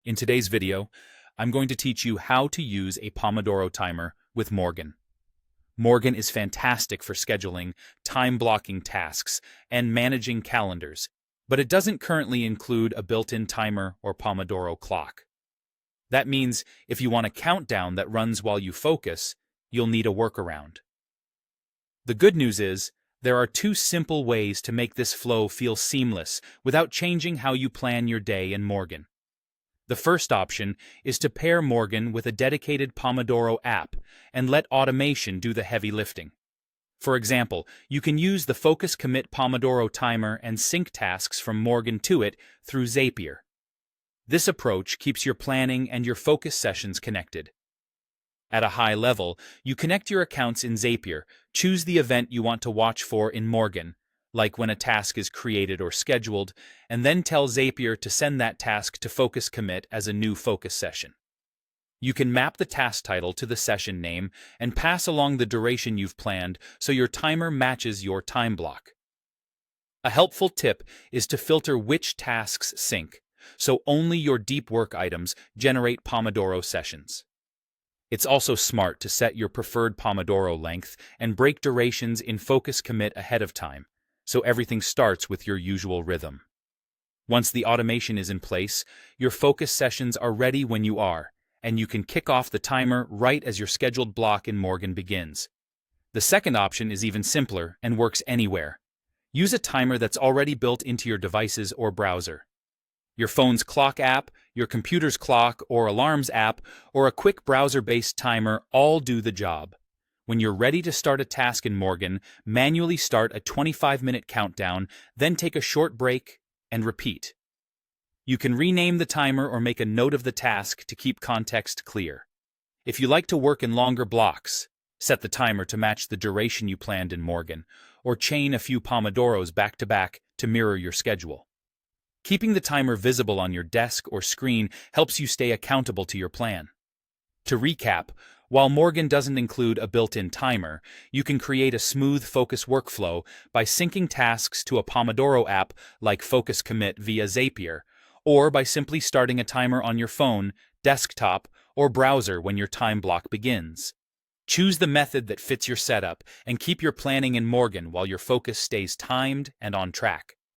In today's video, I'm going to teach you how to use a Pomodoro timer with Morgen. Morgen is fantastic for scheduling, time-blocking tasks, and managing calendars, but it doesn't currently include a built-in timer or Pomodoro clock. That means if you want a countdown that runs while you focus, you'll need a workaround. The good news is, there are two simple ways to make this flow feel seamless without changing how you plan your day in Morgen. The first option is to pair Morgen with a dedicated Pomodoro app and let automation do the heavy lifting. For example, you can use the Focus Commit Pomodoro timer and sync tasks from Morgen to it through Zapier. This approach keeps your planning and your focus sessions connected. At a high level, you connect your accounts in Zapier, choose the event you want to watch for in Morgen, like when a task is created or scheduled, and then tell Zapier to send that task to Focus Commit as a new focus session. You can map the task title to the session name and pass along the duration you've planned so your timer matches your time block. A helpful tip is to filter which tasks sync, so only your deep work items generate Pomodoro sessions. It's also smart to set your preferred Pomodoro length and break durations in Focus Commit ahead of time, so everything starts with your usual rhythm. Once the automation is in place, your focus sessions are ready when you are, and you can kick off the timer right as your scheduled block in Morgen begins. The second option is even simpler and works anywhere. Use a timer that's already built into your devices or browser. Your phone's clock app, your computer's clock or alarms app, or a quick browser-based timer all do the job. When you're ready to start a task in Morgen, manually start a 25-minute countdown, then take a short break and repeat. You can rename the timer or make a note of the task to keep context clear. If you like to work in longer blocks, set the timer to match the duration you planned in Morgen, or chain a few Pomodoros back-to-back to mirror your schedule. Keeping the timer visible on your desk or screen helps you stay accountable to your plan. To recap, while Morgen doesn't include a built-in timer, you can create a smooth focus workflow by syncing tasks to a Pomodoro app like Focus Commit via Zapier, or by simply starting a timer on your phone, desktop, or browser when your time block begins. Choose the method that fits your setup and keep your planning in Morgen while your focus stays timed and on track.